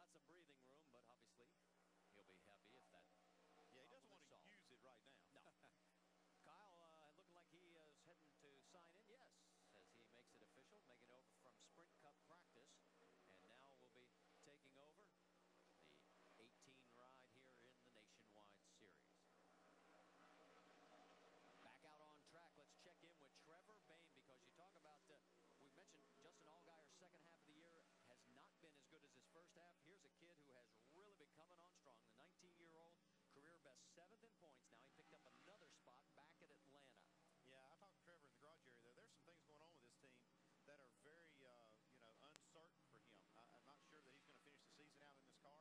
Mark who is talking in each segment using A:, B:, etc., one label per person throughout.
A: got some breathing room, but obviously he'll be happy if that.
B: Yeah, he doesn't want to use it right now.
A: No. Kyle looking like he is heading to sign in. Yes, as he makes it official, making over from Sprint Cup practice, and now will be taking over the 18 ride here in the Nationwide Series. Back out on track. Let's check in with Trevor Bayne, because you talk about, we mentioned Justin Allgaier's second half of the year has not been as good as his first half. Here's a kid who has really been coming on strong. The 19-year-old, career best 7th in points. Now he picked up another spot back at Atlanta.
B: Yeah, I talked to Trevor in the garage area there. There's some things going on with this team that are very, uncertain for him. I'm not sure that he's going to finish the season out in this car.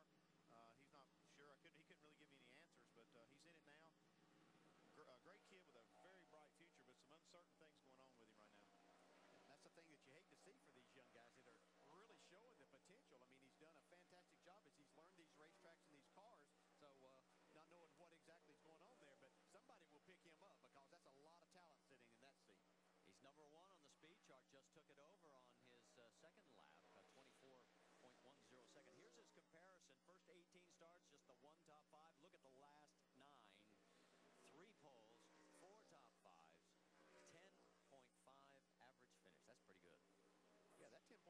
B: He's not sure. He couldn't really give me any answers, but he's in it now. A great kid with a very bright future, but some uncertain things going on with him right now.
C: That's the thing that you hate to see for these young guys that are really showing the potential. I mean, he's done a fantastic job as he's learned these racetracks and these cars. So not knowing what exactly is going on there, but somebody will pick him up, because that's a lot of talent sitting in that seat.
A: He's number 1 on the speed chart. Just took it over on his second lap, 24.10 second. Here's his comparison. First 18 starts, just the 1 top 5. Look at the last 9. 3 poles, 4 top 5s, 10.5 average finish. That's pretty good.
C: Yeah, that 10.5,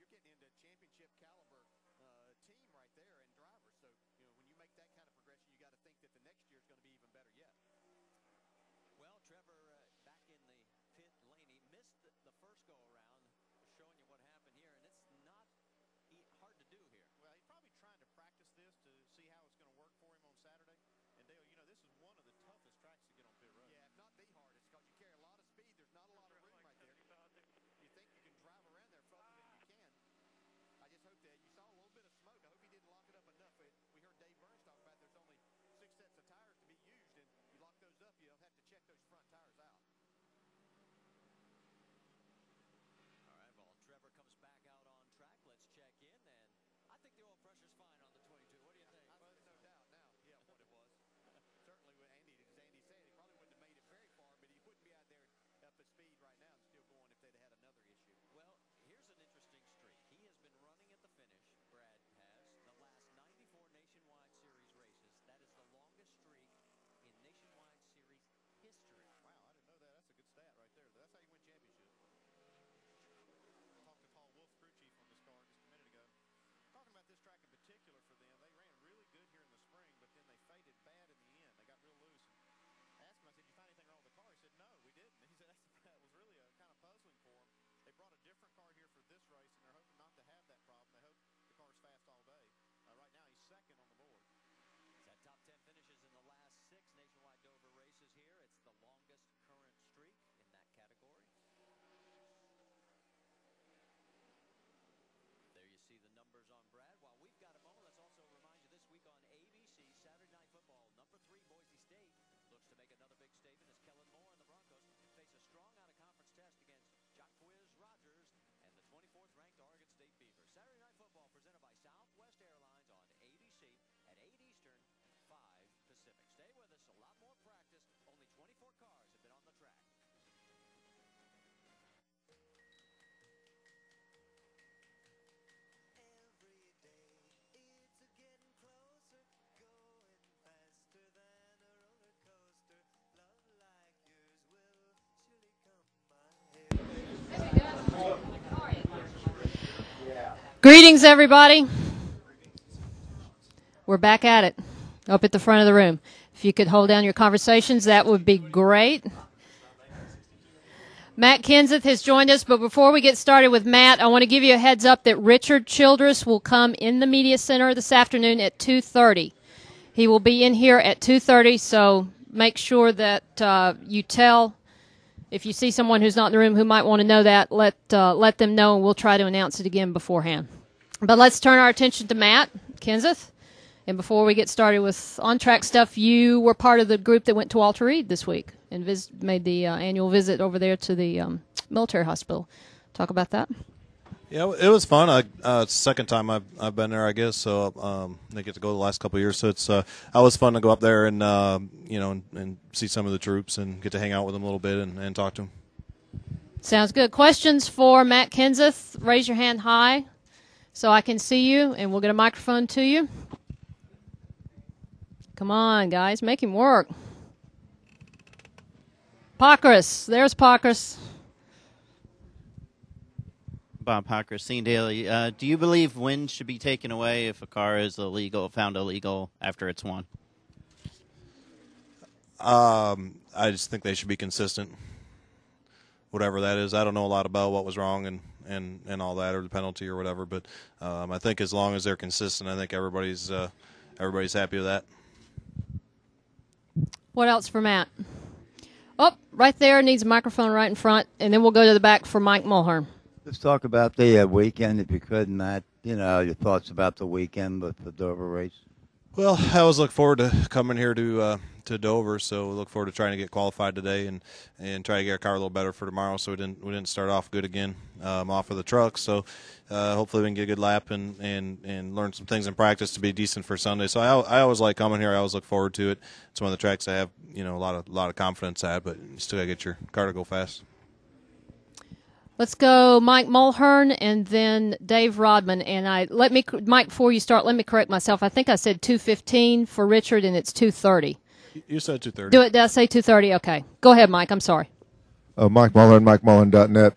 C: you're getting into championship caliber team right there and drivers. So, when you make that kind of progression, you got to think that the next year is going to be even better yet.
A: Well, Trevor back in the pit lane. He missed the first go-around, showing you what happened here, and it's not hard to do here.
B: Well, he's probably trying to practice this to see how it's going to work for him on Saturday. And Dale, this is one of the toughest tracks to get on pit road.
C: Yeah, if not the hardest, because you carry a lot of speed. There's not a lot of room right there. You think you can drive around there further than you can. I just hope that you saw a little bit of smoke. I hope he didn't lock it up enough. We heard Dave Burns talk about there's only 6 sets of tires to be used, and you lock those up, you'll have to check those front tires out.
A: All right, well, Trevor comes back out on track. Let's check in, and I think the oil pressure's fine on the 22. What do you think?
C: Well, there's no doubt now. Yeah, what it was. Certainly, as Andy said, he probably wouldn't have made it very far, but he wouldn't be out there up at speed right now and still going if they'd had another issue.
A: Well, here's an interesting streak. He has been running at the finish, Brad has, the last 94 Nationwide Series races. That is the longest streak in Nationwide Series history.
B: Wow, I didn't know that. That's a good stat right there. That's how you win championships. Talked to Paul Wolf, crew chief, on this car just a minute ago. Talking about this track in particular for them, they ran really good here in the spring, but then they faded bad in the end. They got real loose. And I asked him, I said, "Did you find anything wrong with the car?" He said, "No, we didn't." He said that was really kind of puzzling for them. They brought a different car here for this race, and they're hoping not to have that problem. They hope the car's fast all day. Right now, he's second on the board.
A: He's had top 10 finishes in the last 6 Nationwide Dover races here. It's the longest current streak in that category. There you see the numbers on Brad. While we've got a moment, let's also remind you this week on ABC, Saturday Night Football, number 3 Boise State looks to make another big statement as Kellen Moore and the Broncos face a strong out-of-conference test against Jacquizz Rodgers and the 24th ranked Oregon State Beavers. Saturday Night Football presented by Southwest Airlines on ABC at 8 Eastern, 5 Pacific. Stay with us. A lot more practice. Only 24 cars have been on the track.
D: Greetings, everybody. We're back at it up at the front of the room. If you could hold down your conversations, that would be great. Matt Kenseth has joined us, but before we get started with Matt, I want to give you a heads up that Richard Childress will come in the Media Center this afternoon at 2:30. He will be in here at 2:30, so make sure that you tell. If you see someone who's not in the room who might want to know that, let them know, and we'll try to announce it again beforehand. But let's turn our attention to Matt Kenseth. And before we get started with on-track stuff, you were part of the group that went to Walter Reed this week and made the annual visit over there to the military hospital. Talk about that.
E: Yeah, it was fun. Second time I've been there, I guess. So I get to go the last couple of years. So it's always fun to go up there and and see some of the troops and get to hang out with them a little bit and talk to them.
D: Sounds good. Questions for Matt Kenseth? Raise your hand high. so I can see you, and we'll get a microphone to you. Come on, guys, make him work. Pockris, there's Pockris.
F: Bob Pocker, Scene Daily. Do you believe wins should be taken away if a car is found illegal after it's won?
E: I just think they should be consistent, whatever that is. I don't know a lot about what was wrong and all that, or the penalty or whatever, but I think as long as they're consistent, I think everybody's happy with that.
D: What else for Matt? Oh, right there, needs a microphone right in front, and then we'll go to the back for Mike Mulhern.
G: Let's talk about the weekend, if you could, Matt. Your thoughts about the weekend with the Dover race.
E: Well, I always look forward to coming here to Dover, so we look forward to trying to get qualified today and try to get our car a little better for tomorrow. So we didn't start off good again off of the truck. So hopefully we can get a good lap and learn some things in practice to be decent for Sunday. So I always like coming here. I always look forward to it. It's one of the tracks I have a lot of confidence at, but you still got to get your car to go fast.
D: Let's go Mike Mulhern and then Dave Rodman. And Mike, before you start, let me correct myself. I think I said 2:15 for Richard, and it's 2:30.
E: You said 2:30.
D: Did I say 2:30? Okay. Go ahead, Mike. I'm sorry.
H: Mike Mulhern, MikeMulhern.net.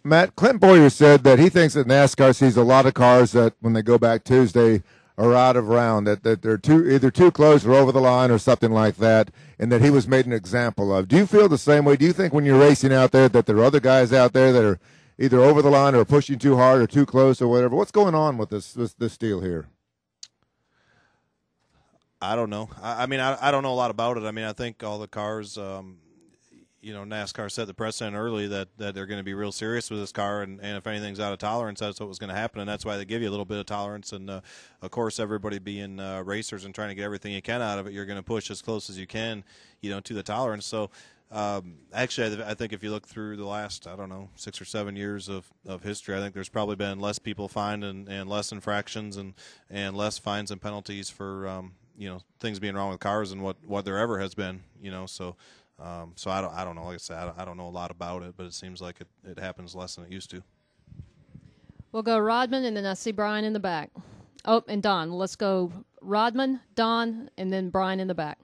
H: Matt, Clint Boyer said that he thinks that NASCAR sees a lot of cars that when they go back Tuesday are out of round, that they're either too close or over the line or something like that, and that he was made an example of. Do you feel the same way? Do you think when you're racing out there that there are other guys out there that are either over the line or pushing too hard or too close or whatever? What's going on with this deal here?
E: I don't know. I mean, I don't know a lot about it. I mean, I think all the cars, NASCAR set the precedent early that they're going to be real serious with this car, and if anything's out of tolerance, that's what was going to happen, and that's why they give you a little bit of tolerance. And, of course, everybody being racers and trying to get everything you can out of it, you're going to push as close as you can, to the tolerance. So, actually, I think if you look through the last, 6 or 7 years of history, I think there's probably been less people fined and less infractions and less fines and penalties for, things being wrong with cars than what there ever has been, so – so I don't know. Like I said, I don't know a lot about it, but it seems like it happens less than it used to.
D: We'll go Rodman, and then I see Brian in the back. Oh, and Don. Let's go Rodman, Don, and then Brian in the back.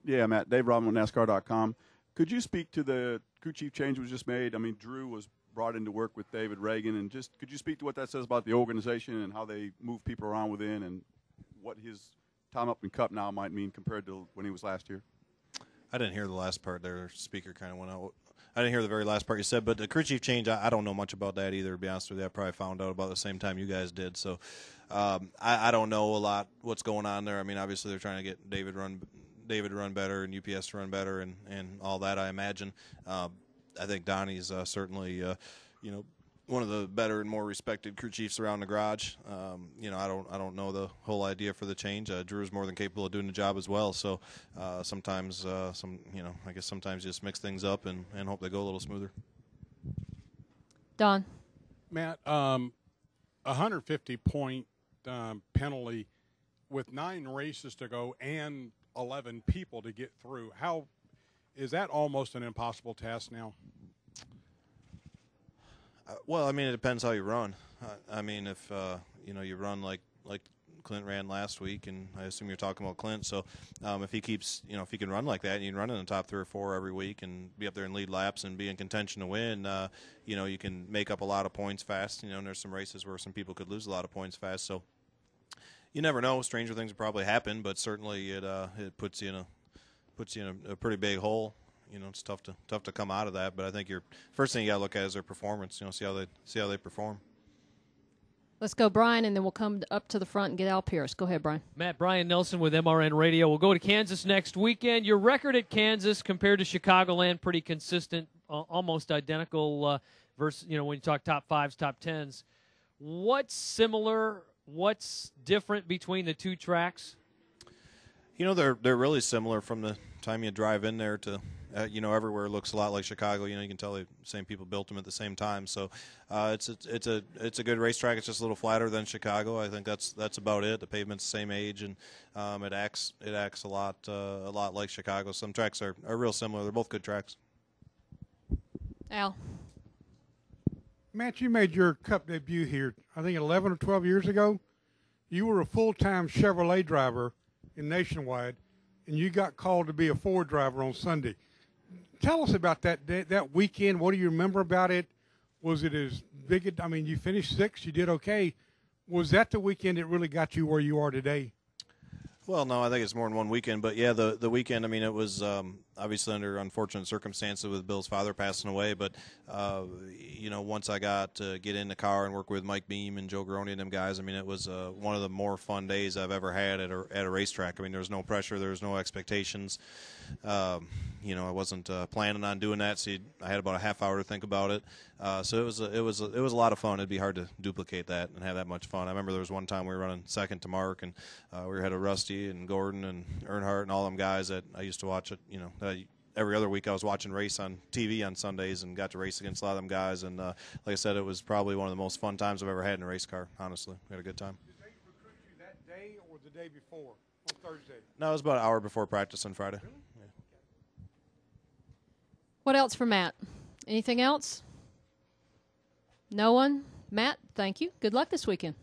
I: Yeah, Matt. Dave Rodman with NASCAR.com. Could you speak to the crew chief change was just made? I mean, Drew was brought in to work with David Reagan, and just could you speak to what that says about the organization and how they move people around within and what his time up in Cup now might mean compared to when he was last year?
E: I didn't hear the last part there. The speaker kind of went out. I didn't hear the very last part you said, but the crew chief change, I don't know much about that either, to be honest with you. I probably found out about the same time you guys did. So I don't know a lot what's going on there. I mean, obviously they're trying to get David to run better and UPS to run better and all that, I imagine. I think Donnie's certainly, one of the better and more respected crew chiefs around the garage. I don't know the whole idea for the change. Drew's more than capable of doing the job as well. So sometimes, I guess sometimes you just mix things up and hope they go a little smoother.
D: Don.
J: Matt, 150-point penalty with 9 races to go and 11 people to get through. How is that almost an impossible task now?
E: Well, I mean, it depends how you run. I mean, if you run like Clint ran last week, and I assume you're talking about Clint. So if he keeps, if he can run like that, and you can run in the top 3 or 4 every week, and be up there and lead laps and be in contention to win, you can make up a lot of points fast. And there's some races where some people could lose a lot of points fast. So you never know. Stranger things will probably happen, but certainly it puts you in a pretty big hole. It's tough to come out of that, but I think your first thing you got to look at is their performance. See how they perform.
D: Let's go, Brian, and then we'll come up to the front and get Al Pierce. Go ahead, Brian.
K: Matt, Brian Nelson with MRN Radio. We'll go to Kansas next weekend. Your record at Kansas compared to Chicagoland, pretty consistent, almost identical. Versus, when you talk top 5s, top 10s. What's similar? What's different between the two tracks?
E: They're really similar from the time you drive in there to. Everywhere looks a lot like Chicago. You can tell the same people built them at the same time. So it's a good racetrack. It's just a little flatter than Chicago. I think that's about it. The pavement's the same age, and it acts a lot like Chicago. Some tracks are real similar. They're both good tracks.
D: Al.
L: Matt, you made your Cup debut here, I think 11 or 12 years ago. You were a full-time Chevrolet driver in Nationwide, and you got called to be a Ford driver on Sunday. Tell us about that weekend. What do you remember about it? Was it as big? I mean, you finished sixth. You did okay. Was that the weekend that really got you where you are today?
E: Well, no, I think it's more than one weekend. But, yeah, the weekend, I mean, it was obviously under unfortunate circumstances with Bill's father passing away. But, once I got to get in the car and work with Mike Beam and Joe Garoni and them guys, I mean, it was one of the more fun days I've ever had at a racetrack. I mean, there was no pressure. There was no expectations. I wasn't planning on doing that, so I had about a half hour to think about it. So it was a lot of fun. It'd be hard to duplicate that and have that much fun. I remember there was one time we were running second to Mark, and we had a Rusty and Gordon and Earnhardt and all them guys that I used to watch it. Every other week I was watching race on TV on Sundays and got to race against a lot of them guys. And like I said, it was probably one of the most fun times I've ever had in a race car. Honestly, we had a good time.
L: Did they recruit you that day or the day before on Thursday?
E: No, it was about an hour before practice on Friday.
L: Really?
E: Yeah.
D: What else for Matt? Anything else? No one? Matt, thank you. Good luck this weekend.